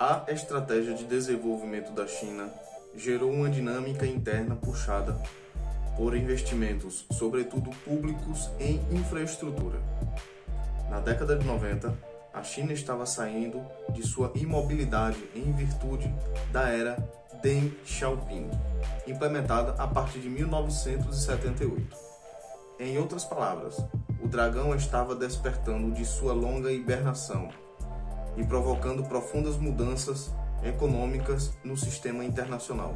A estratégia de desenvolvimento da China gerou uma dinâmica interna puxada por investimentos, sobretudo públicos, em infraestrutura. Na década de 90, a China estava saindo de sua imobilidade em virtude da era Deng Xiaoping, implementada a partir de 1978. Em outras palavras, o dragão estava despertando de sua longa hibernação e provocando profundas mudanças econômicas no sistema internacional.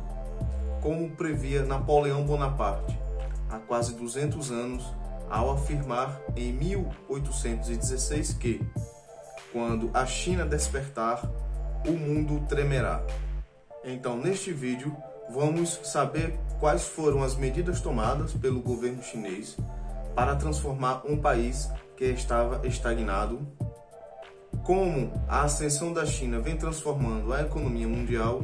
Como previa Napoleão Bonaparte há quase 200 anos, ao afirmar em 1816 que, quando a China despertar, o mundo tremerá. Então, neste vídeo, vamos saber quais foram as medidas tomadas pelo governo chinês para transformar um país que estava estagnado, como a ascensão da China vem transformando a economia mundial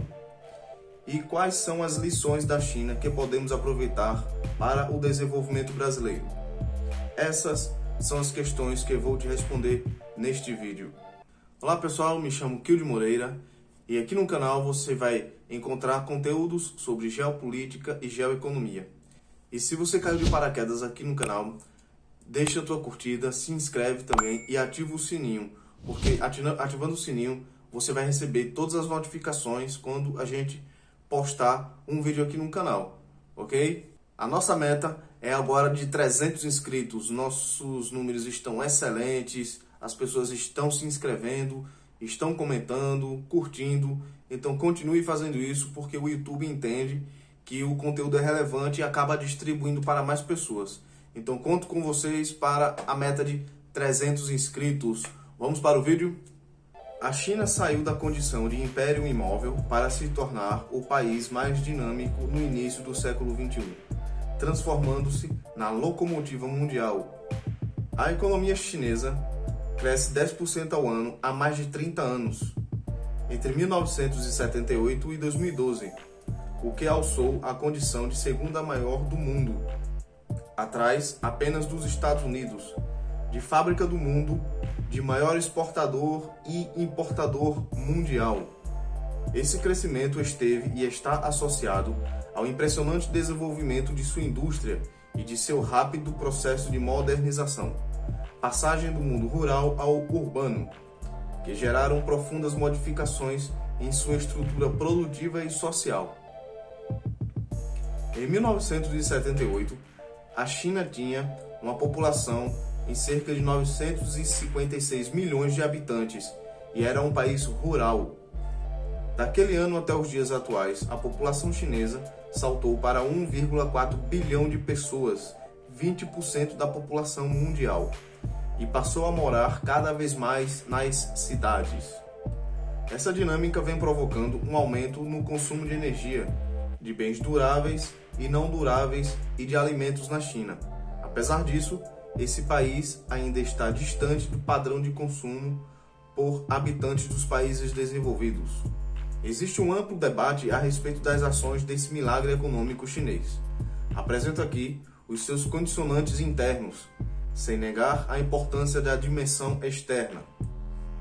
e quais são as lições da China que podemos aproveitar para o desenvolvimento brasileiro. Essas são as questões que eu vou te responder neste vídeo. Olá pessoal, me chamo Kilde Moreira e aqui no canal você vai encontrar conteúdos sobre geopolítica e geoeconomia. E se você caiu de paraquedas aqui no canal, deixa a tua curtida, se inscreve também e ativa o sininho, porque ativando o sininho você vai receber todas as notificações quando a gente postar um vídeo aqui no canal, ok? A nossa meta é agora de 300 inscritos, nossos números estão excelentes, as pessoas estão se inscrevendo, estão comentando, curtindo, então continue fazendo isso porque o YouTube entende que o conteúdo é relevante e acaba distribuindo para mais pessoas. Então conto com vocês para a meta de 300 inscritos. Vamos para o vídeo? A China saiu da condição de império imóvel para se tornar o país mais dinâmico no início do século XXI, transformando-se na locomotiva mundial. A economia chinesa cresce 10% ao ano há mais de 30 anos, entre 1978 e 2012, o que alçou a condição de segunda maior do mundo, atrás apenas dos Estados Unidos, de fábrica do mundo, de maior exportador e importador mundial. Esse crescimento esteve e está associado ao impressionante desenvolvimento de sua indústria e de seu rápido processo de modernização, passagem do mundo rural ao urbano, que geraram profundas modificações em sua estrutura produtiva e social. Em 1978, a China tinha uma população em cerca de 956 milhões de habitantes e era um país rural. Daquele ano até os dias atuais, a população chinesa saltou para 1,4 bilhão de pessoas, 20% da população mundial, e passou a morar cada vez mais nas cidades. Essa dinâmica vem provocando um aumento no consumo de energia, de bens duráveis e não duráveis e de alimentos na China. Apesar disso, esse país ainda está distante do padrão de consumo por habitantes dos países desenvolvidos. Existe um amplo debate a respeito das ações desse milagre econômico chinês. Apresento aqui os seus condicionantes internos, sem negar a importância da dimensão externa.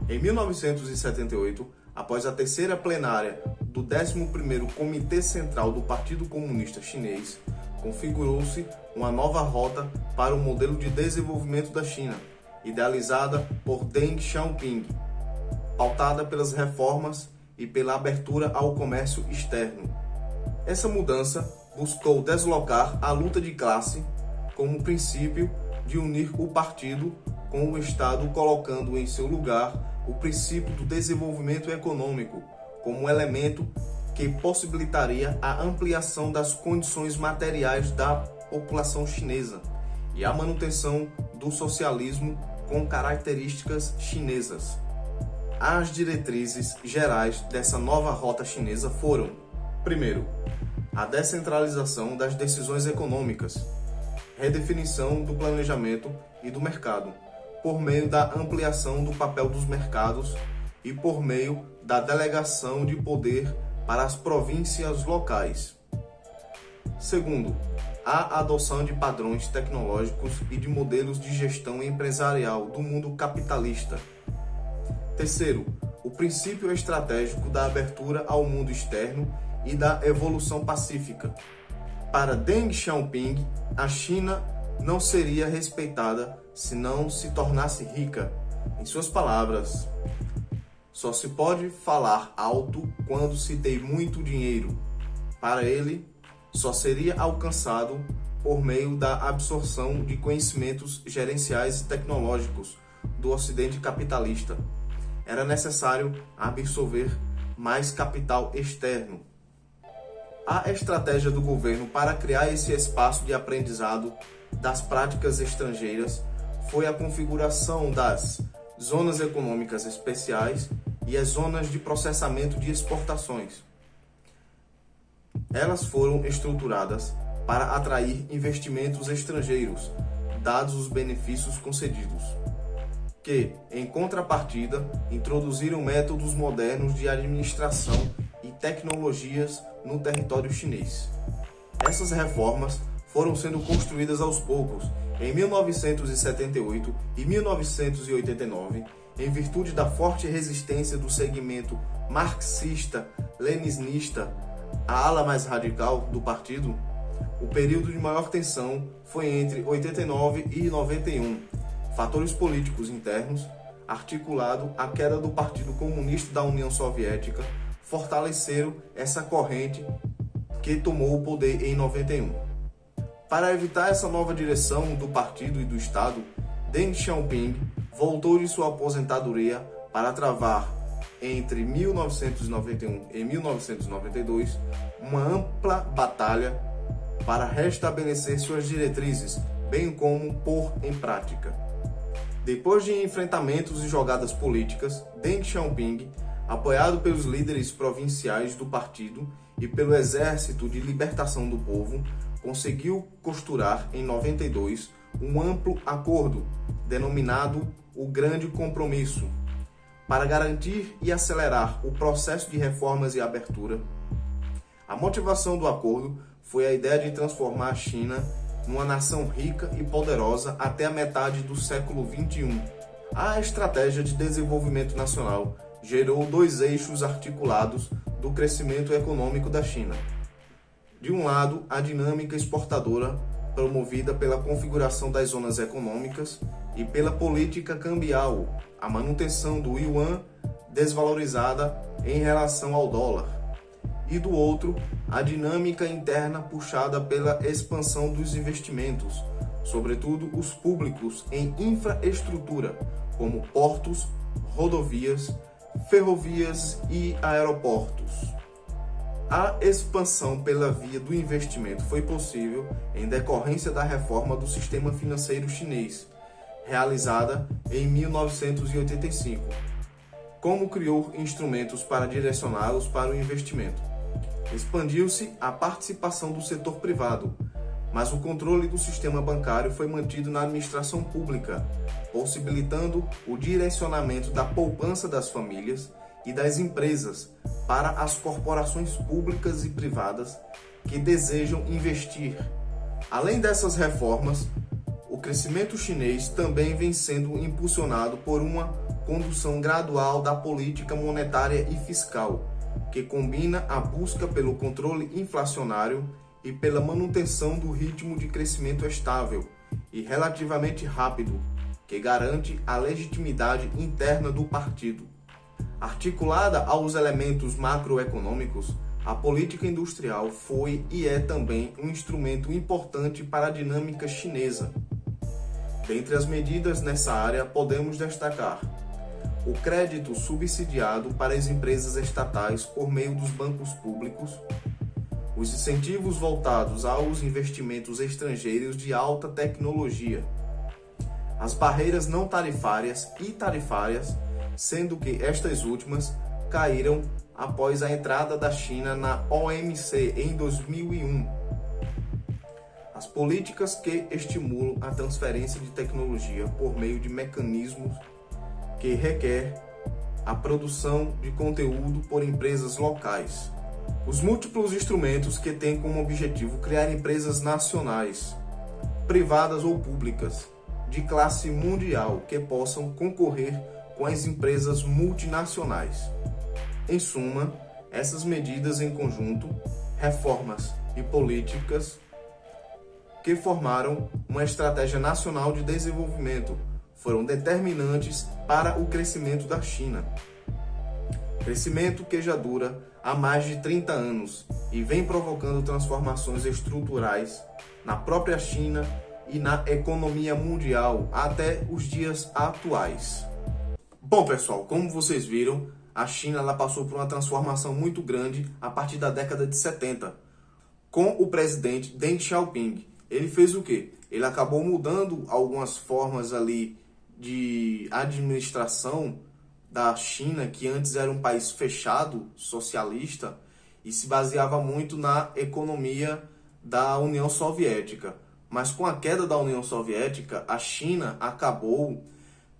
Em 1978, após a terceira plenária do 11º Comitê Central do Partido Comunista Chinês, configurou-se uma nova rota para o modelo de desenvolvimento da China, idealizada por Deng Xiaoping, pautada pelas reformas e pela abertura ao comércio externo. Essa mudança buscou deslocar a luta de classe como princípio de unir o partido com o Estado, colocando em seu lugar o princípio do desenvolvimento econômico como elemento que possibilitaria a ampliação das condições materiais da população chinesa e a manutenção do socialismo com características chinesas. As diretrizes gerais dessa nova rota chinesa foram: primeiro, a descentralização das decisões econômicas, redefinição do planejamento e do mercado, por meio da ampliação do papel dos mercados e por meio da delegação de poder para as províncias locais. Segundo, a adoção de padrões tecnológicos e de modelos de gestão empresarial do mundo capitalista. Terceiro, o o princípio estratégico da abertura ao mundo externo e da evolução pacífica. Para Deng Xiaoping, a China não seria respeitada se não se tornasse rica. Em suas palavras, só se pode falar alto quando se tem muito dinheiro. Para ele, só seria alcançado por meio da absorção de conhecimentos gerenciais e tecnológicos do Ocidente capitalista. Era necessário absorver mais capital externo. A estratégia do governo para criar esse espaço de aprendizado das práticas estrangeiras foi a configuração das zonas econômicas especiais e as zonas de processamento de exportações. Elas foram estruturadas para atrair investimentos estrangeiros, dados os benefícios concedidos, que, em contrapartida, introduziram métodos modernos de administração e tecnologias no território chinês. Essas reformas foram sendo construídas aos poucos em 1978 e 1989, em virtude da forte resistência do segmento marxista-leninista, a ala mais radical do partido. O período de maior tensão foi entre 89 e 91. Fatores políticos internos, articulado a queda do Partido Comunista da União Soviética, fortaleceram essa corrente que tomou o poder em 91. Para evitar essa nova direção do partido e do Estado, Deng Xiaoping voltou de sua aposentadoria para travar, entre 1991 e 1992, uma ampla batalha para restabelecer suas diretrizes, bem como pôr em prática. Depois de enfrentamentos e jogadas políticas, Deng Xiaoping, apoiado pelos líderes provinciais do partido e pelo Exército de Libertação do Povo, conseguiu costurar em 92 um amplo acordo, denominado o Grande Compromisso, para garantir e acelerar o processo de reformas e abertura. A motivação do acordo foi a ideia de transformar a China numa nação rica e poderosa até a metade do século XXI. A estratégia de desenvolvimento nacional gerou dois eixos articulados do crescimento econômico da China. De um lado, a dinâmica exportadora, promovida pela configuração das zonas econômicas e pela política cambial, a manutenção do yuan desvalorizada em relação ao dólar. E do outro, a dinâmica interna puxada pela expansão dos investimentos, sobretudo os públicos em infraestrutura, como portos, rodovias, ferrovias e aeroportos. A expansão pela via do investimento foi possível em decorrência da reforma do sistema financeiro chinês, realizada em 1985, como criou instrumentos para direcioná-los para o investimento. Expandiu-se a participação do setor privado, mas o controle do sistema bancário foi mantido na administração pública, possibilitando o direcionamento da poupança das famílias e das empresas para as corporações públicas e privadas que desejam investir. Além dessas reformas, o crescimento chinês também vem sendo impulsionado por uma condução gradual da política monetária e fiscal, que combina a busca pelo controle inflacionário e pela manutenção do ritmo de crescimento estável e relativamente rápido, que garante a legitimidade interna do partido. Articulada aos elementos macroeconômicos, a política industrial foi e é também um instrumento importante para a dinâmica chinesa. Dentre as medidas nessa área, podemos destacar o crédito subsidiado para as empresas estatais por meio dos bancos públicos, os incentivos voltados aos investimentos estrangeiros de alta tecnologia, as barreiras não tarifárias e tarifárias, sendo que estas últimas caíram após a entrada da China na OMC em 2001. As políticas que estimulam a transferência de tecnologia por meio de mecanismos que requer a produção de conteúdo por empresas locais. Os múltiplos instrumentos que têm como objetivo criar empresas nacionais, privadas ou públicas, de classe mundial que possam concorrer com as empresas multinacionais. Em suma, essas medidas em conjunto, reformas e políticas que formaram uma estratégia nacional de desenvolvimento, foram determinantes para o crescimento da China. Crescimento que já dura há mais de 30 anos e vem provocando transformações estruturais na própria China e na economia mundial até os dias atuais. Bom, pessoal, como vocês viram, a China ela passou por uma transformação muito grande a partir da década de 70, com o presidente Deng Xiaoping. Ele fez o quê? Ele acabou mudando algumas formas ali de administração da China, que antes era um país fechado, socialista, e se baseava muito na economia da União Soviética. Mas com a queda da União Soviética, a China acabou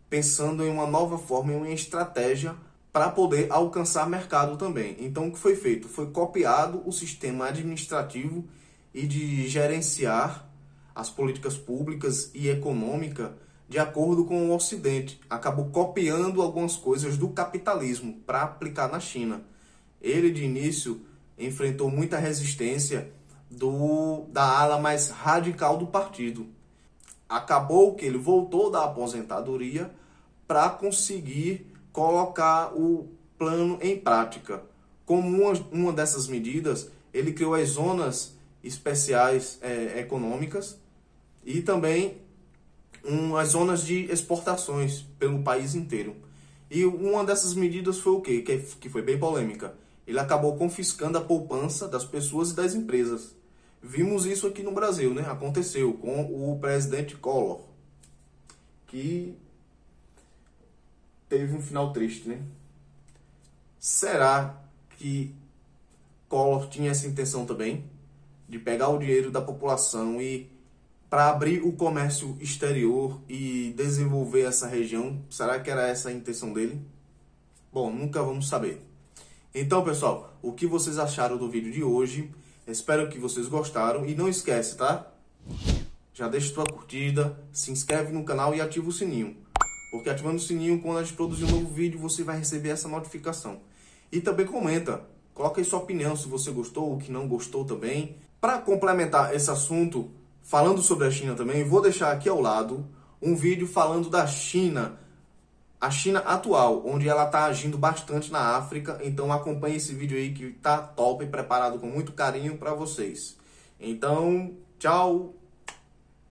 pensando em uma nova forma, em uma estratégia para poder alcançar mercado também. Então o que foi feito? Foi copiado o sistema administrativo e de gerenciar as políticas públicas e econômica de acordo com o Ocidente. Acabou copiando algumas coisas do capitalismo para aplicar na China. Ele, de início, enfrentou muita resistência da ala mais radical do partido. Acabou que ele voltou da aposentadoria para conseguir colocar o plano em prática. Como uma dessas medidas, ele criou as zonas especiais econômicas e também as zonas de exportações pelo país inteiro. E uma dessas medidas foi o quê? Que foi bem polêmica. Ele acabou confiscando a poupança das pessoas e das empresas. Vimos isso aqui no Brasil, né? Aconteceu com o presidente Collor, que teve um final triste, né? Será que Collor tinha essa intenção também? De pegar o dinheiro da população e para abrir o comércio exterior e desenvolver essa região? Será que era essa a intenção dele? Bom, nunca vamos saber. Então, pessoal, o que vocês acharam do vídeo de hoje? Espero que vocês gostaram e não esquece, tá? Já deixa tua curtida, se inscreve no canal e ativa o sininho. Porque ativando o sininho, quando a gente produzir um novo vídeo, você vai receber essa notificação. E também comenta, coloca aí sua opinião, se você gostou ou que não gostou também. Para complementar esse assunto, falando sobre a China também, vou deixar aqui ao lado um vídeo falando da China, a China atual, onde ela está agindo bastante na África. Então acompanhe esse vídeo aí que tá top, preparado com muito carinho para vocês. Então, tchau!